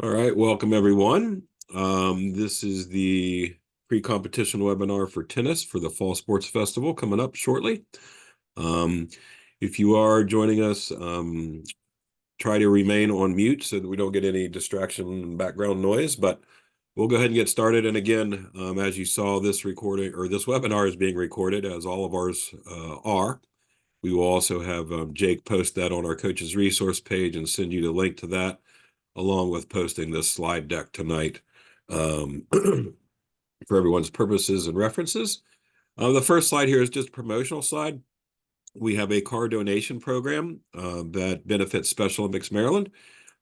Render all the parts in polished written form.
All right, welcome everyone. This is the pre-competition webinar for tennis for the Fall Sports Festival coming up shortly. Um, if you are joining us, try to remain on mute so that we don't get any distraction and background noise, but we'll go ahead and get started. And again, as you saw, this recording or this webinar is being recorded, as all of ours are. We will also have Jake post that on our coaches resource page and send you the link to that, along with posting this slide deck tonight for everyone's purposes and references. The first slide here is just a promotional slide. We have a car donation program that benefits Special Olympics Maryland.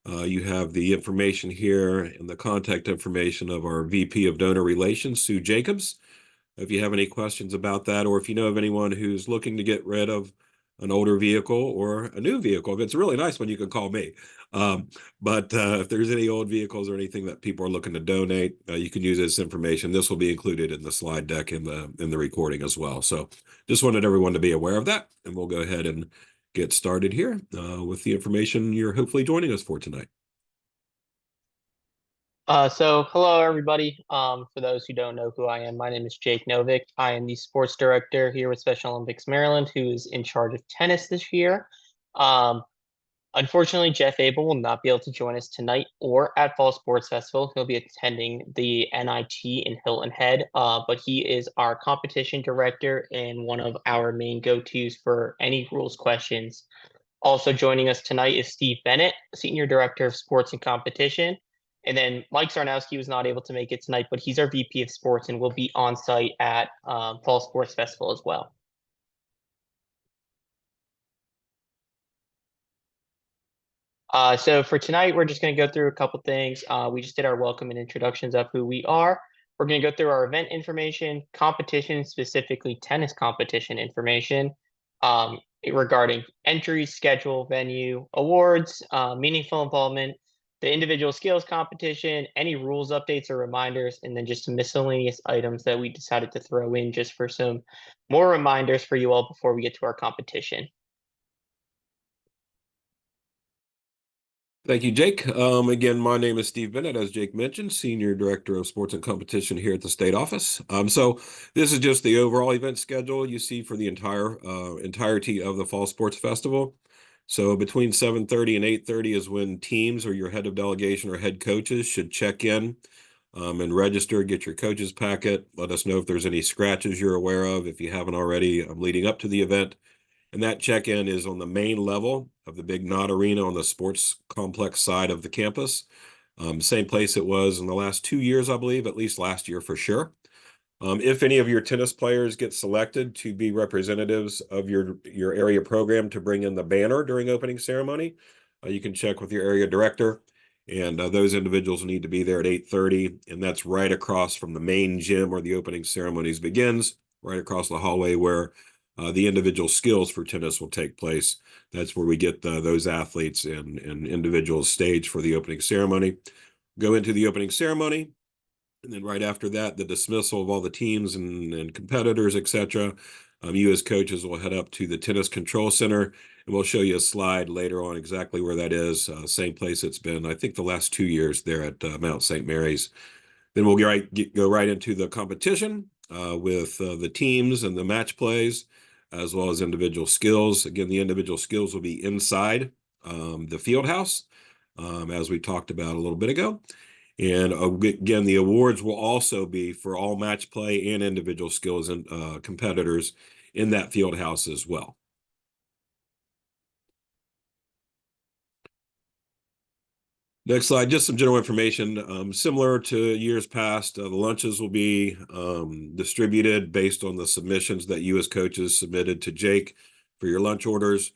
You have the information here and the contact information of our VP of Donor Relations, Sue Jacobs. If you have any questions about that, or if you know of anyone who's looking to get rid of an older vehicle or a new vehicle, if it's a really nice one, you can call me. But if there's any old vehicles or anything that people are looking to donate, you can use this information. This will be included in the slide deck in the recording as well. So just wanted everyone to be aware of that, and we'll go ahead and get started here with the information you're hopefully joining us for tonight. Hello everybody. For those who don't know who I am, my name is Jake Novick. I am the sports director here with Special Olympics Maryland, who is in charge of tennis this year. Unfortunately, Jeff Abel will not be able to join us tonight or at Fall Sports Festival. He'll be attending the NIT in Hilton Head, but he is our competition director and one of our main go-tos for any rules questions. Also joining us tonight is Steve Bennett, Senior Director of Sports and Competition. And then Mike Sarnowski was not able to make it tonight, but he's our VP of Sports and will be on site at Fall Sports Festival as well. So for tonight, we're just going to go through a couple things. We just did our welcome and introductions of who we are. We're going to go through our event information, competition, specifically tennis competition information, regarding entries, schedule, venue, awards, meaningful involvement, the individual skills competition, any rules updates or reminders, and then just some miscellaneous items that we decided to throw in just for some more reminders for you all before we get to our competition. Thank you, Jake. Again, my name is Steve Bennett, as Jake mentioned, Senior Director of Sports and Competition here at the State Office. So this is just the overall event schedule you see for the entirety of the Fall Sports Festival. So between 7:30 and 8:30 is when teams or your head of delegation or head coaches should check in and register, get your coaches packet. Let us know if there's any scratches you're aware of, if you haven't already, leading up to the event. And that check-in is on the main level of the big Knott Arena on the sports complex side of the campus. Same place it was in the last 2 years, I believe, at least last year for sure. If any of your tennis players get selected to be representatives of your area program to bring in the banner during opening ceremony, you can check with your area director, and those individuals need to be there at 8:30, and that's right across from the main gym where the opening ceremonies begins, right across the hallway where the individual skills for tennis will take place. That's where we get those athletes and individuals staged for the opening ceremony. Go into the opening ceremony, and then right after that, the dismissal of all the teams and competitors, etc. You as coaches will head up to the Tennis Control Center, and we'll show you a slide later on exactly where that is. Same place it's been, I think, the last 2 years there at Mount St. Mary's. Then we'll go right into the competition with the teams and the match plays, as well as individual skills. Again, the individual skills will be inside the field house, as we talked about a little bit ago. And again, the awards will also be for all match play and individual skills and competitors in that field house as well. Next slide, just some general information. Similar to years past, the lunches will be distributed based on the submissions that you as coaches submitted to Jake for your lunch orders.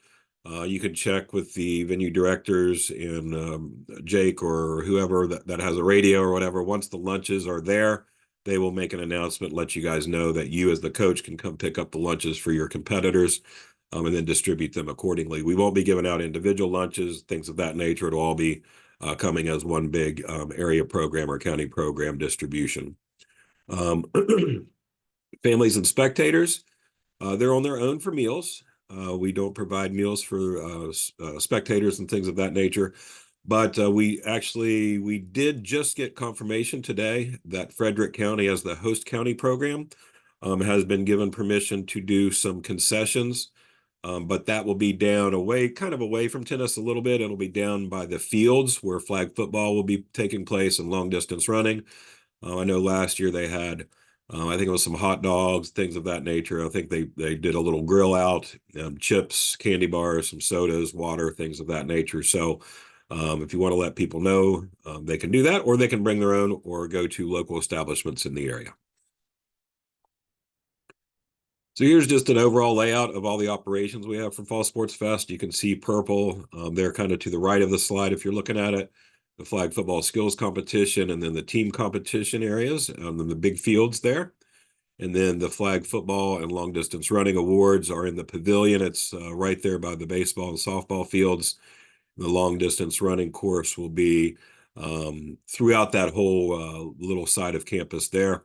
You can check with the venue directors and Jake or whoever that has a radio or whatever. Once the lunches are there, they will make an announcement, let you guys know that you as the coach can come pick up the lunches for your competitors and then distribute them accordingly. We won't be giving out individual lunches, things of that nature. It'll all be coming as one big area program or county program distribution. Families and spectators, they're on their own for meals. We don't provide meals for spectators and things of that nature. But we did just get confirmation today that Frederick County, as the host county program, has been given permission to do some concessions. But that will be down away, kind of away from tennis a little bit. It'll be down by the fields where flag football will be taking place and long distance running. I know last year they had, I think it was some hot dogs, things of that nature. I think they did a little grill out, chips, candy bars, some sodas, water, things of that nature. So if you want to let people know, they can do that, or they can bring their own or go to local establishments in the area. So here's just an overall layout of all the operations we have for Fall Sports Fest. You can see purple there kind of to the right of the slide if you're looking at it. The flag football skills competition, and then the team competition areas, and then the big fields there. And then the flag football and long distance running awards are in the pavilion. It's right there by the baseball and softball fields. The long distance running course will be throughout that whole little side of campus there.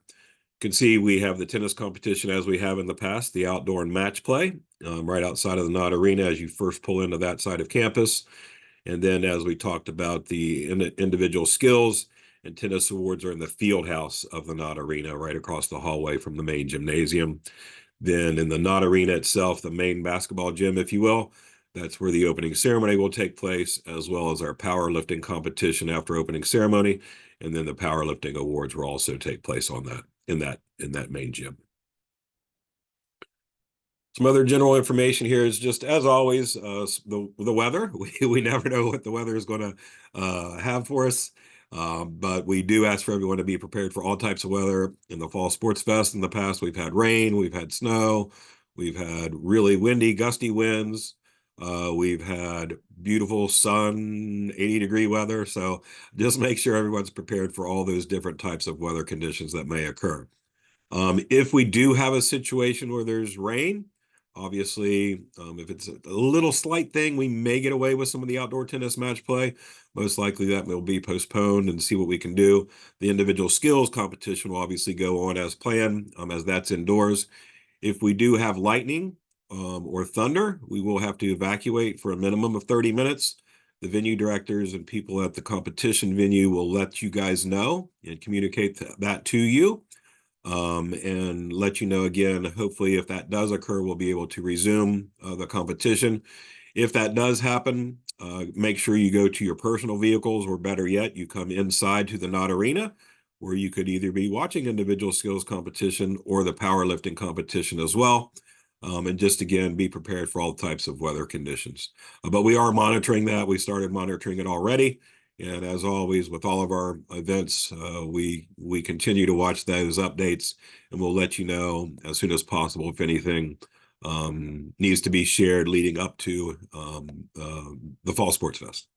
You can see we have the tennis competition as we have in the past, the outdoor and match play right outside of the Knott Arena as you first pull into that side of campus. And then as we talked about, the individual skills and tennis awards are in the field house of the Knott Arena right across the hallway from the main gymnasium. Then in the Knott Arena itself, the main basketball gym, if you will, that's where the opening ceremony will take place, as well as our powerlifting competition after opening ceremony. And then the powerlifting awards will also take place on that in that main gym. Some other general information here is just, as always, the weather. We never know what the weather is going to have for us. But we do ask for everyone to be prepared for all types of weather. In the Fall Sports Fest in the past, we've had rain, we've had snow, we've had really windy, gusty winds. We've had beautiful sun, 80-degree weather. So just make sure everyone's prepared for all those different types of weather conditions that may occur. If we do have a situation where there's rain, obviously, if it's a little slight thing, we may get away with some of the outdoor tennis match play. Most likely that will be postponed and see what we can do. The individual skills competition will obviously go on as planned, as that's indoors. If we do have lightning or thunder, we will have to evacuate for a minimum of 30 minutes. The venue directors and people at the competition venue will let you guys know and communicate that to you. And let you know again, hopefully if that does occur, we'll be able to resume the competition. If that does happen, make sure you go to your personal vehicles, or better yet, you come inside to the Knott Arena, where you could either be watching individual skills competition or the powerlifting competition as well. And just again, be prepared for all types of weather conditions. But we are monitoring that. We started monitoring it already. And as always, with all of our events, we continue to watch those updates, and we'll let you know as soon as possible if anything needs to be shared leading up to the Fall Sports Fest.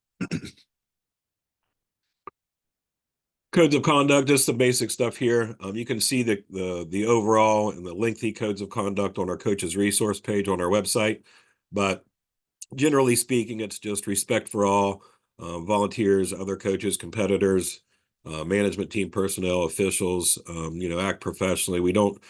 Codes of conduct, just some basic stuff here. You can see the overall and the lengthy codes of conduct on our coaches resource page on our website. But generally speaking, it's just respect for all. Volunteers, other coaches, competitors, management team personnel, officials, act professionally. We don't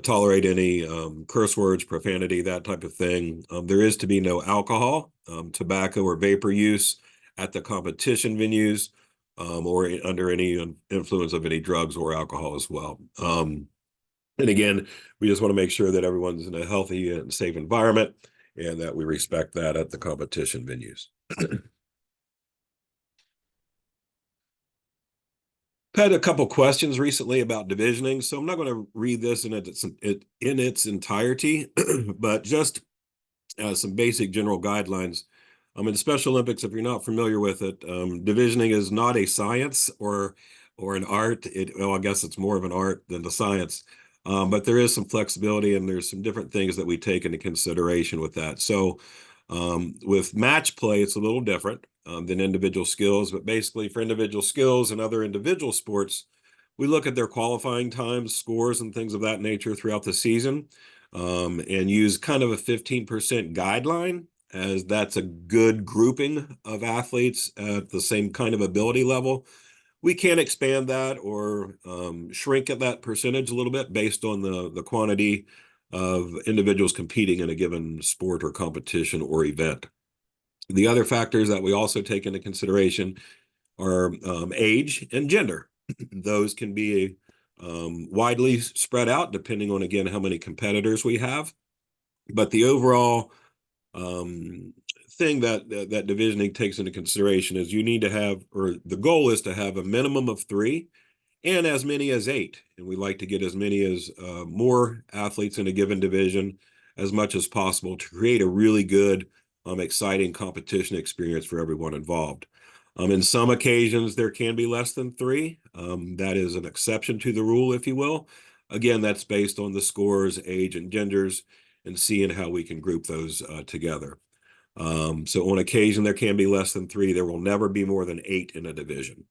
tolerate any curse words, profanity, that type of thing. There is to be no alcohol, tobacco, or vapor use at the competition venues, or under any influence of any drugs or alcohol as well. And again, we just want to make sure that everyone's in a healthy and safe environment, and that we respect that at the competition venues. Had a couple questions recently about divisioning, so I'm not going to read this in its entirety, but just some basic general guidelines. In Special Olympics, if you're not familiar with it, divisioning is not a science or an art. Well, I guess it's more of an art than the science, but there is some flexibility, and there's some different things that we take into consideration with that. So with match play, it's a little different than individual skills, but basically for individual skills and other individual sports, we look at their qualifying times, scores, and things of that nature throughout the season, and use kind of a 15% guideline, as that's a good grouping of athletes at the same kind of ability level. We can expand that or shrink at that percentage a little bit based on the quantity of individuals competing in a given sport or competition or event. The other factors that we also take into consideration are age and gender. Those can be widely spread out depending on, again, how many competitors we have. But the overall thing that divisioning takes into consideration is you need to have, or the goal is to have a minimum of 3 and as many as 8. And we like to get as many as more athletes in a given division as much as possible to create a really good, exciting competition experience for everyone involved. In some occasions, there can be less than 3. That is an exception to the rule, if you will. Again, that's based on the scores, age, and genders, and seeing how we can group those together. So on occasion, there can be less than 3. There will never be more than 8 in a division.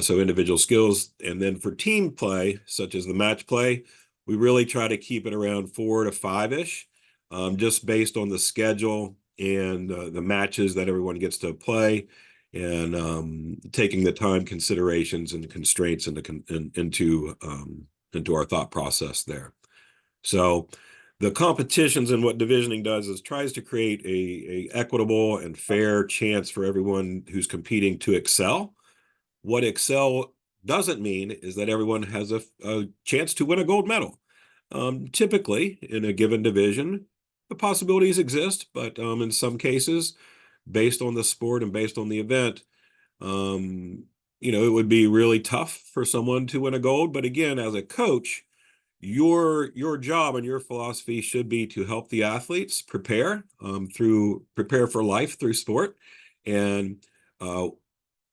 So individual skills. And then for team play, such as the match play, we really try to keep it around 4 to 5-ish, just based on the schedule and the matches that everyone gets to play, and taking the time considerations and constraints into our thought process there. So the competitions and what divisioning does is tries to create a equitable and fair chance for everyone who's competing to excel. What excel doesn't mean is that everyone has a chance to win a gold medal. Typically, in a given division, the possibilities exist, but in some cases, based on the sport and based on the event, it would be really tough for someone to win a gold. But again, as a coach, your job and your philosophy should be to help the athletes prepare for life through sport. And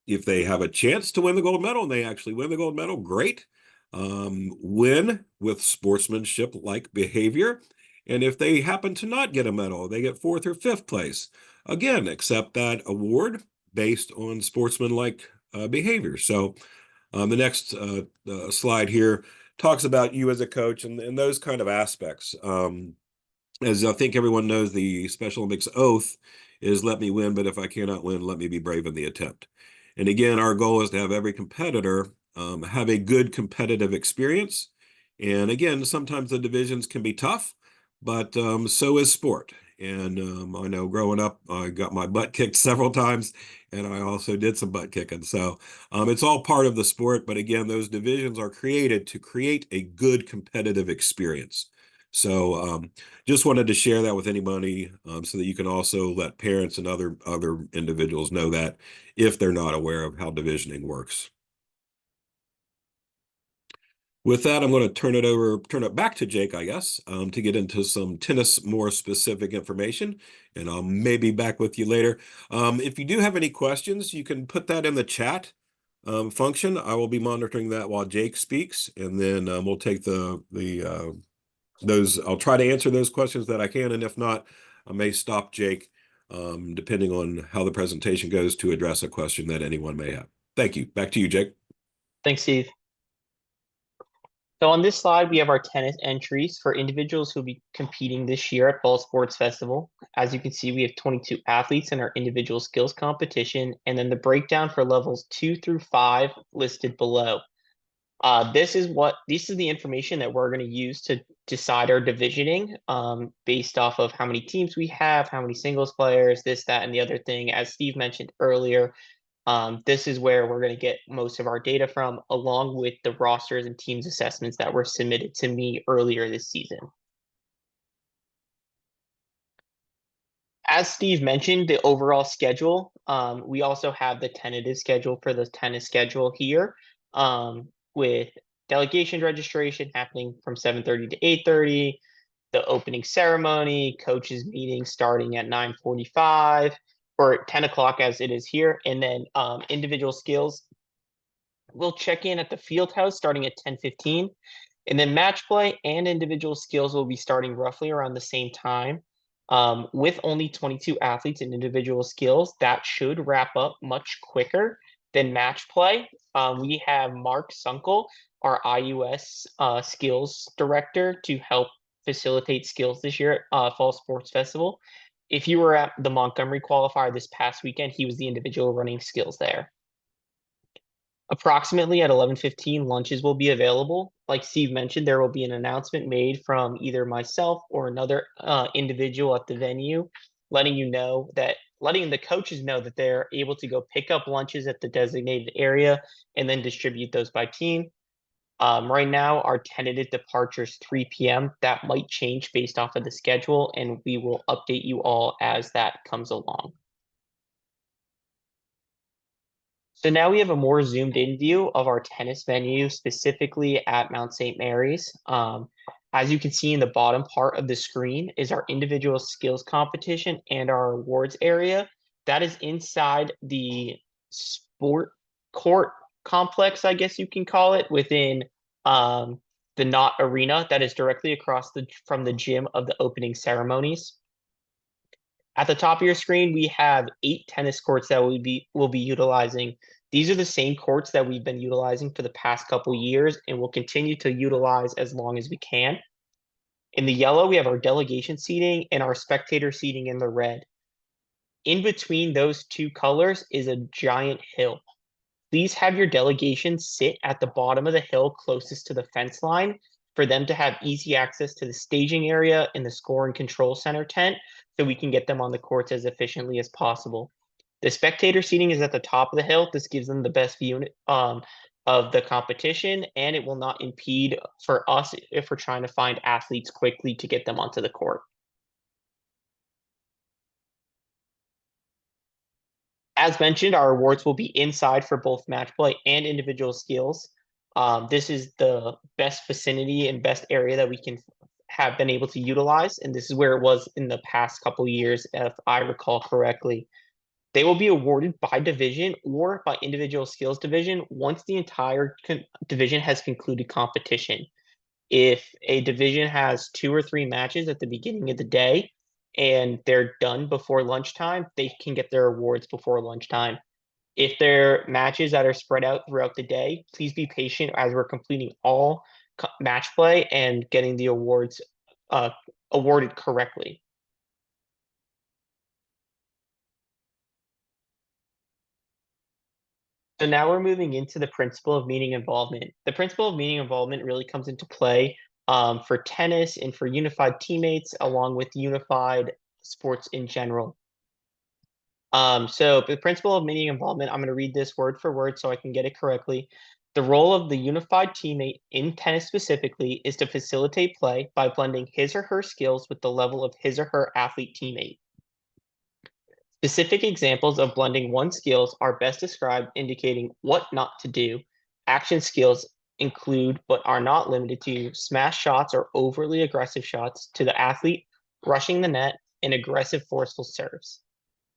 if they have a chance to win the gold medal and they actually win the gold medal, great. Win with sportsmanship-like behavior. And if they happen to not get a medal, they get 4th or 5th place. Again, accept that award based on sportsmanlike behavior. So the next slide here talks about you as a coach and those kind of aspects. As I think everyone knows, the Special Olympics oath is let me win, but if I cannot win, let me be brave in the attempt. And again, our goal is to have every competitor have a good competitive experience. And again, sometimes the divisions can be tough, but so is sport. And I know growing up, I got my butt kicked several times, and I also did some butt kicking. So it's all part of the sport. But again, those divisions are created to create a good competitive experience. So just wanted to share that with anybody so that you can also let parents and other individuals know that if they're not aware of how divisioning works. With that, I'm going to turn it back to Jake, I guess, to get into some tennis more specific information, and I'll maybe back with you later. If you do have any questions, you can put that in the chat function. I will be monitoring that while Jake speaks, and then we'll take those. I'll try to answer those questions that I can, and if not, I may stop Jake, depending on how the presentation goes, to address a question that anyone may have. Thank you. Back to you, Jake. Thanks, Steve. So on this slide, we have our tennis entries for individuals who will be competing this year at Fall Sports Festival. As you can see, we have 22 athletes in our individual skills competition, and then the breakdown for levels 2 through 5 listed below. This is the information that we're going to use to decide our divisioning based off of how many teams we have, how many singles players, this, that, and the other thing. As Steve mentioned earlier, this is where we're going to get most of our data from, along with the rosters and teams assessments that were submitted to me earlier this season. As Steve mentioned, the overall schedule, we also have the tentative schedule for the tennis schedule here, with delegation registration happening from 7:30 to 8:30, the opening ceremony, coaches meeting starting at 9:45, or 10 o'clock as it is here, and then individual skills we'll check in at the field house starting at 10:15, and then match play and individual skills will be starting roughly around the same time. With only 22 athletes in individual skills, that should wrap up much quicker than match play. We have Mark Sunkel, our IUS skills director, to help facilitate skills this year at Fall Sports Festival. If you were at the Montgomery qualifier this past weekend, he was the individual running skills there. Approximately at 11:15, lunches will be available. Like Steve mentioned, there will be an announcement made from either myself or another individual at the venue, letting you know that letting the coaches know that they're able to go pick up lunches at the designated area and then distribute those by team. Right now, our tentative departure is 3 p.m. That might change based off of the schedule, and we will update you all as that comes along. So now we have a more zoomed in view of our tennis venue, specifically at Mount St. Mary's. As you can see in the bottom part of the screen is our individual skills competition and our awards area. That is inside the sport court complex, I guess you can call it, within the Knott Arena that is directly across from the gym of the opening ceremonies. At the top of your screen, we have 8 tennis courts that we'll be utilizing. These are the same courts that we've been utilizing for the past couple years and will continue to utilize as long as we can. In the yellow, we have our delegation seating and our spectator seating in the red. In between those two colors is a giant hill. Please have your delegation sit at the bottom of the hill closest to the fence line for them to have easy access to the staging area and the score and control center tent so we can get them on the courts as efficiently as possible. The spectator seating is at the top of the hill. This gives them the best view of the competition, and it will not impede for us if we're trying to find athletes quickly to get them onto the court. As mentioned, our awards will be inside for both match play and individual skills. This is the best vicinity and best area that we can have been able to utilize, and this is where it was in the past couple years, if I recall correctly. They will be awarded by division or by individual skills division once the entire division has concluded competition. If a division has 2 or 3 matches at the beginning of the day and they're done before lunchtime, they can get their awards before lunchtime. If they're matches that are spread out throughout the day, please be patient as we're completing all match play and getting the awards awarded correctly. So now we're moving into the principle of meeting involvement. The principle of meeting involvement really comes into play for tennis and for unified teammates, along with unified sports in general. So the principle of meeting involvement, I'm going to read this word for word so I can get it correctly. The role of the unified teammate in tennis specifically is to facilitate play by blending his or her skills with the level of his or her athlete teammate. Specific examples of blending one's skills are best described indicating what not to do. Action skills include, but are not limited to, smash shots or overly aggressive shots to the athlete, rushing the net, and aggressive forceful serves.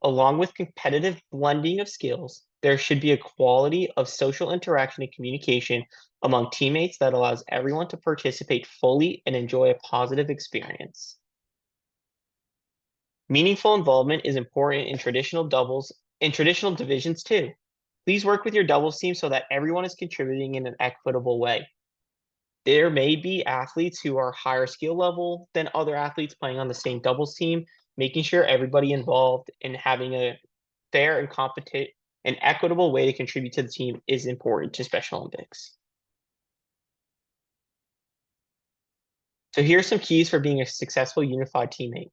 Along with competitive blending of skills, there should be a quality of social interaction and communication among teammates that allows everyone to participate fully and enjoy a positive experience. Meaningful involvement is important in traditional divisions too. Please work with your doubles team so that everyone is contributing in an equitable way. There may be athletes who are higher skill level than other athletes playing on the same doubles team. Making sure everybody involved and having a fair and competent and equitable way to contribute to the team is important to Special Olympics. So here's some keys for being a successful unified teammate.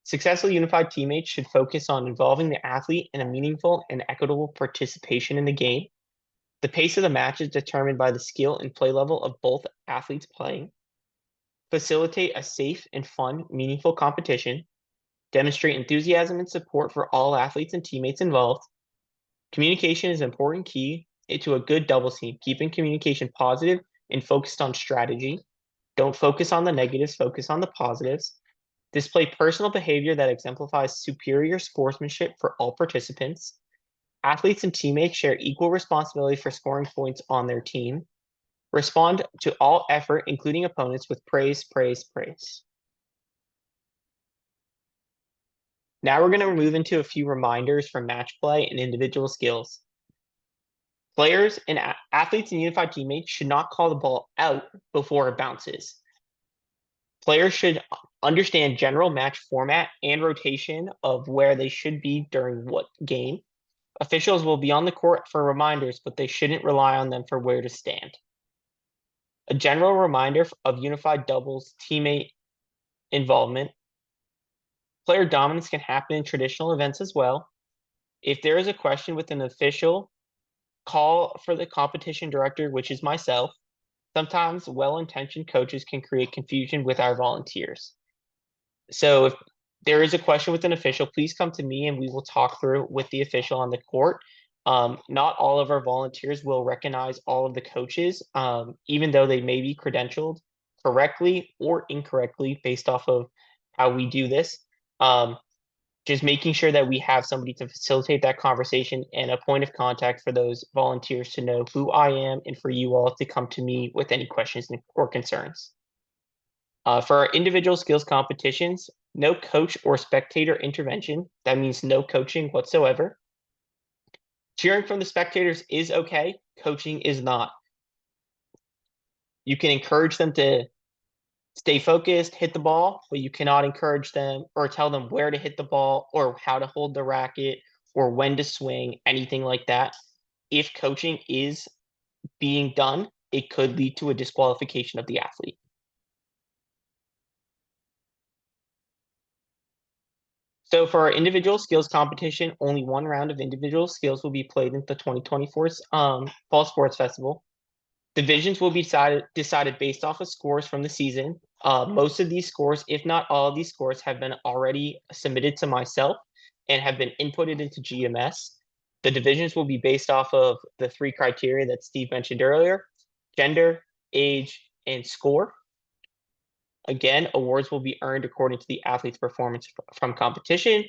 Successful unified teammates should focus on involving the athlete in a meaningful and equitable participation in the game. The pace of the match is determined by the skill and play level of both athletes playing. Facilitate a safe and fun, meaningful competition. Demonstrate enthusiasm and support for all athletes and teammates involved. Communication is an important key to a good doubles team, keeping communication positive and focused on strategy. Don't focus on the negatives, focus on the positives. Display personal behavior that exemplifies superior sportsmanship for all participants. Athletes and teammates share equal responsibility for scoring points on their team. Respond to all effort, including opponents, with praise, praise, praise. Now we're going to move into a few reminders for match play and individual skills. Players and athletes and unified teammates should not call the ball out before it bounces. Players should understand general match format and rotation of where they should be during what game. Officials will be on the court for reminders, but they shouldn't rely on them for where to stand. A general reminder of unified doubles teammate involvement. Player dominance can happen in traditional events as well. If there is a question with an official, call for the competition director, which is myself. Sometimes well-intentioned coaches can create confusion with our volunteers. So if there is a question with an official, please come to me and we will talk through with the official on the court. Not all of our volunteers will recognize all of the coaches, even though they may be credentialed correctly or incorrectly based off of how we do this. Just making sure that we have somebody to facilitate that conversation and a point of contact for those volunteers to know who I am and for you all to come to me with any questions or concerns. For our individual skills competitions, no coach or spectator intervention. That means no coaching whatsoever. Cheering from the spectators is okay. Coaching is not. You can encourage them to stay focused, hit the ball, but you cannot encourage them or tell them where to hit the ball or how to hold the racket or when to swing, anything like that. If coaching is being done, it could lead to a disqualification of the athlete. So for our individual skills competition, only one round of individual skills will be played in the 2024 Fall Sports Festival. Divisions will be decided based off of scores from the season. Most of these scores, if not all of these scores, have been already submitted to myself and have been inputted into GMS. The divisions will be based off of the 3 criteria that Steve mentioned earlier: gender, age, and score. Again, awards will be earned according to the athlete's performance from competition.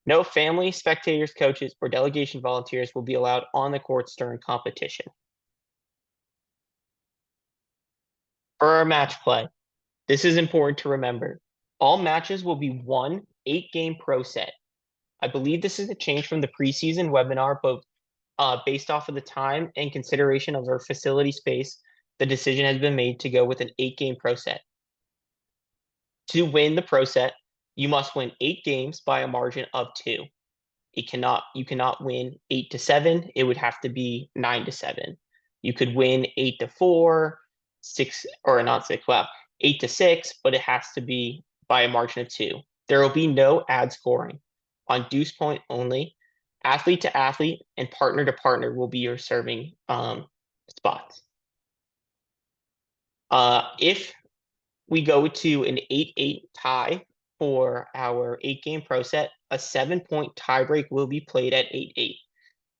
No family, spectators, coaches, or delegation volunteers will be allowed on the courts during competition. For our match play, this is important to remember. All matches will be one 8-game pro set. I believe this is a change from the preseason webinar, but based off of the time and consideration of our facility space, the decision has been made to go with an 8-game pro set. To win the pro set, you must win 8 games by a margin of 2. You cannot win 8-7. It would have to be 9-7. You could win 8-4, 6, or not 6. Wow, 8-6, but it has to be by a margin of 2. There will be no ad scoring. On deuce point only, athlete to athlete and partner to partner will be your serving spots. If we go to an 8-8 tie for our 8-game pro set, a 7-point tiebreak will be played at 8-8.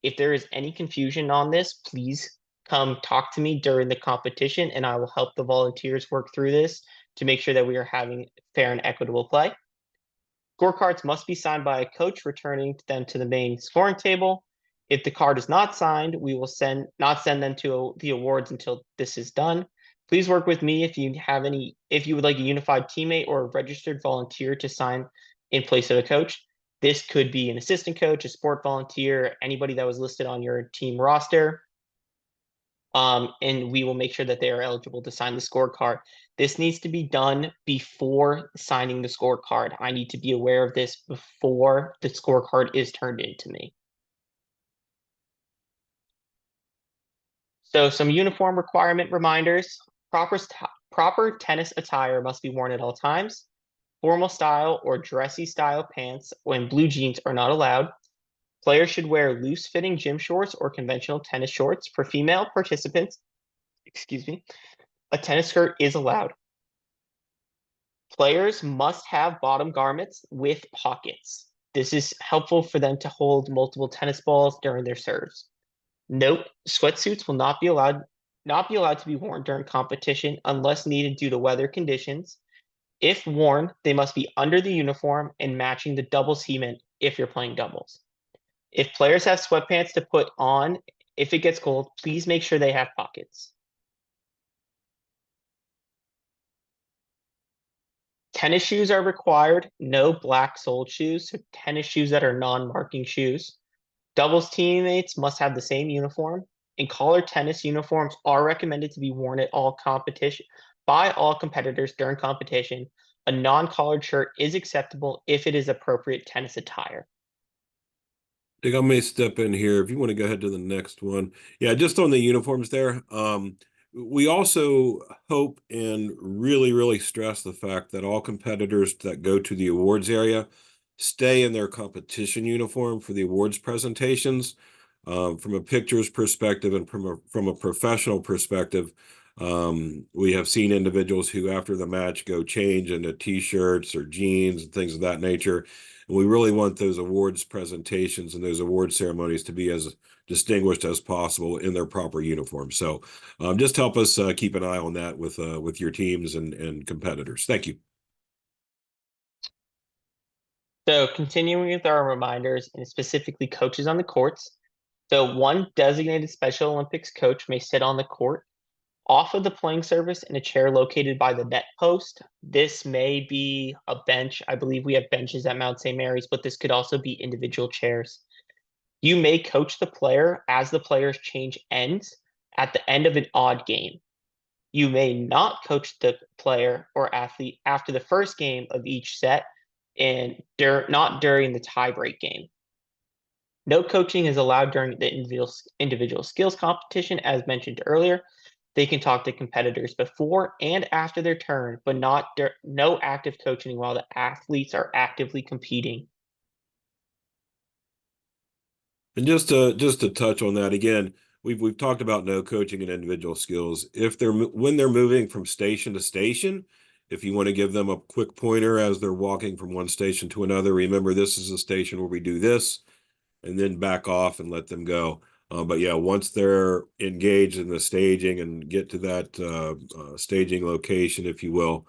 If there is any confusion on this, please come talk to me during the competition and I will help the volunteers work through this to make sure that we are having fair and equitable play. Scorecards must be signed by a coach, returning them to the main scoring table. If the card is not signed, we will not send them to the awards until this is done. Please work with me if you would like a unified teammate or a registered volunteer to sign in place of a coach. This could be an assistant coach, a sport volunteer, anybody that was listed on your team roster. And we will make sure that they are eligible to sign the scorecard. This needs to be done before signing the scorecard. I need to be aware of this before the scorecard is turned into me. So some uniform requirement reminders. Proper tennis attire must be worn at all times. Formal style or dressy style pants and blue jeans are not allowed. Players should wear loose-fitting gym shorts or conventional tennis shorts. For female participants, a tennis skirt is allowed. Players must have bottom garments with pockets. This is helpful for them to hold multiple tennis balls during their serves. Note, sweatsuits will not be allowed to be worn during competition unless needed due to weather conditions. If worn, they must be under the uniform and matching the doubles heat if you're playing doubles. If players have sweatpants to put on, if it gets cold, please make sure they have pockets. Tennis shoes are required, no black-soled shoes, so tennis shoes that are non-marking shoes. Doubles teammates must have the same uniform, and collared tennis uniforms are recommended to be worn at all competition by all competitors during competition. A non-collared shirt is acceptable if it is appropriate tennis attire. Dick, I may step in here if you want to go ahead to the next one. Yeah, just on the uniforms there. We also hope and really, really stress the fact that all competitors that go to the awards area stay in their competition uniform for the awards presentations. From a pictures perspective and from a professional perspective, we have seen individuals who after the match go change into t-shirts or jeans and things of that nature. And we really want those awards presentations and those award ceremonies to be as distinguished as possible in their proper uniform. So just help us keep an eye on that with your teams and competitors. Thank you. So continuing with our reminders and specifically coaches on the courts. So one designated Special Olympics coach may sit on the court off of the playing surface in a chair located by the net post. This may be a bench. I believe we have benches at Mount St. Mary's, but this could also be individual chairs. You may coach the player as the player's change ends at the end of an odd game. You may not coach the player or athlete after the first game of each set and not during the tiebreak game. No coaching is allowed during the individual skills competition, as mentioned earlier. They can talk to competitors before and after their turn, but no active coaching while the athletes are actively competing. And just to touch on that again, we've talked about no coaching and individual skills. If when they're moving from station to station, if you want to give them a quick pointer as they're walking from one station to another, remember this is a station where we do this, and then back off and let them go. But yeah, once they're engaged in the staging and get to that staging location, if you will,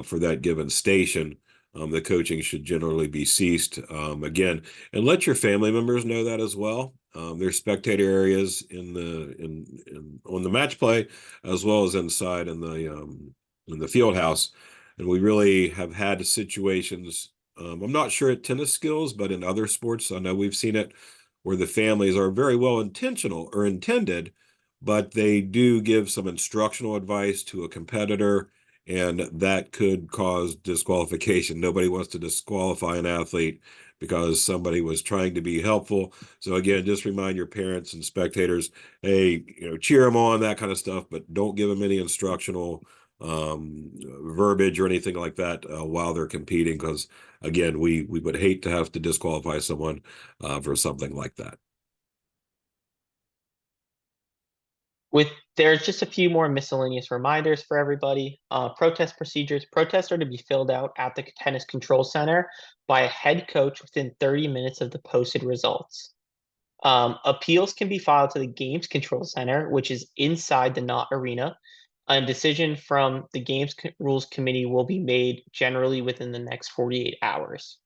for that given station, the coaching should generally be ceased. Again, and let your family members know that as well. There's spectator areas on the match play, as well as inside in the field house. And we really have had situations. I'm not sure at tennis skills, but in other sports, I know we've seen it where the families are very well intentional or intended, but they do give some instructional advice to a competitor, and that could cause disqualification. Nobody wants to disqualify an athlete because somebody was trying to be helpful. So again, just remind your parents and spectators, hey, cheer them on, that kind of stuff, but don't give them any instructional verbiage or anything like that while they're competing, because again, we would hate to have to disqualify someone for something like that. There's just a few more miscellaneous reminders for everybody. Protest procedures. Protests are to be filled out at the tennis control center by a head coach within 30 minutes of the posted results. Appeals can be filed to the Games Control Center, which is inside the Knott Arena. A decision from the Games Rules Committee will be made generally within the next 48 hours.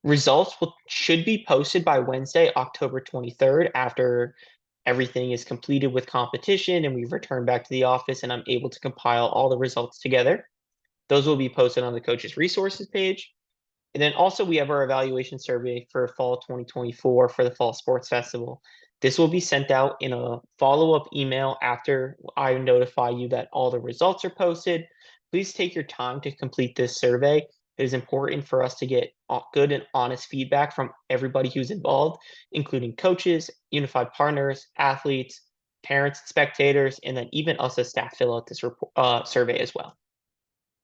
Results should be posted by Wednesday, October 23rd, after everything is completed with competition and we've returned back to the office and I'm able to compile all the results together. Those will be posted on the coaches resources page. And then also we have our evaluation survey for fall 2024 for the Fall Sports Festival. This will be sent out in a follow-up email after I notify you that all the results are posted. Please take your time to complete this survey. It is important for us to get good and honest feedback from everybody who's involved, including coaches, unified partners, athletes, parents, spectators, and then even us as staff fill out this survey as well.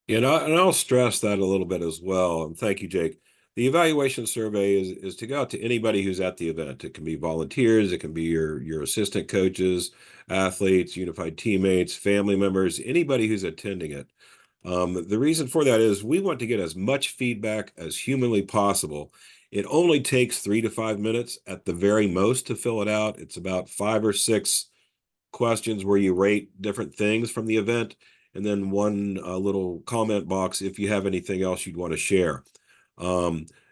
And I'll stress that a little bit as well. And thank you, Jake. The evaluation survey is to go out to anybody who's at the event. It can be volunteers, it can be your assistant coaches, athletes, unified teammates, family members, anybody who's attending it. The reason for that is we want to get as much feedback as humanly possible. It only takes 3 to 5 minutes at the very most to fill it out. It's about 5 or 6 questions where you rate different things from the event, and then one little comment box if you have anything else you'd want to share.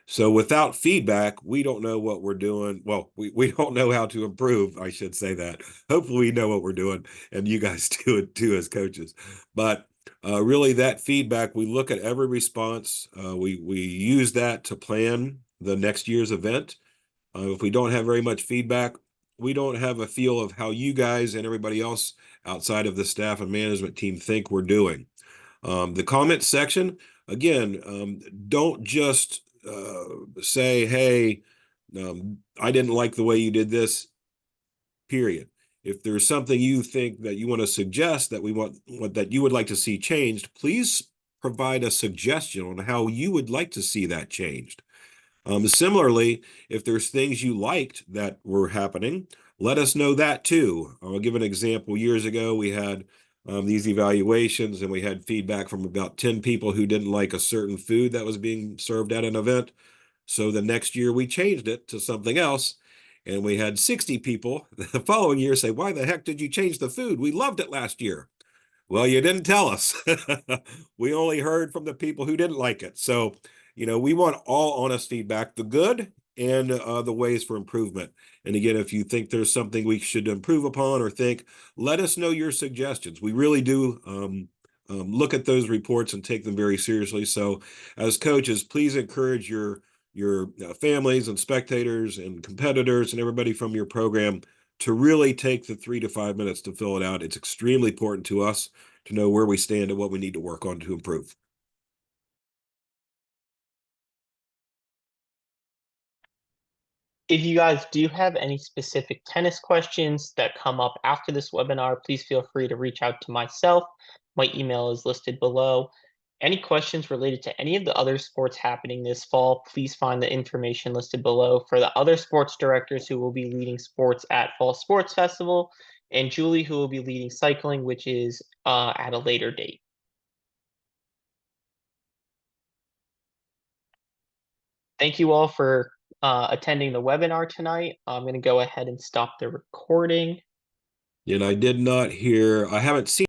So without feedback, we don't know what we're doing. Well, we don't know how to improve, I should say that. Hopefully we know what we're doing, and you guys do it too as coaches. But really that feedback, we look at every response. We use that to plan the next year's event. If we don't have very much feedback, we don't have a feel of how you guys and everybody else outside of the staff and management team think we're doing. The comment section, again, don't just say, hey, I didn't like the way you did this, period. If there's something you think that you want to suggest that that you would like to see changed, please provide a suggestion on how you would like to see that changed. Similarly, if there's things you liked that were happening, let us know that too. I'll give an example. Years ago, we had these evaluations, and we had feedback from about 10 people who didn't like a certain food that was being served at an event. So the next year we changed it to something else, and we had 60 people the following year say, "Why the heck did you change the food? We loved it last year." Well, you didn't tell us. We only heard from the people who didn't like it. So, we want all honest feedback, the good and the ways for improvement. And again, if you think there's something we should improve upon or think, let us know your suggestions. We really do look at those reports and take them very seriously. So, as coaches, please encourage your families and spectators and competitors and everybody from your program to really take the 3 to 5 minutes to fill it out. It's extremely important to us to know where we stand and what we need to work on to improve. If you guys do have any specific tennis questions that come up after this webinar, please feel free to reach out to myself. My email is listed below. Any questions related to any of the other sports happening this fall, please find the information listed below for the other sports directors who will be leading sports at Fall Sports Festival, and Julie, who will be leading cycling, which is at a later date. Thank you all for attending the webinar tonight. I'm going to go ahead and stop the recording. And I haven't seen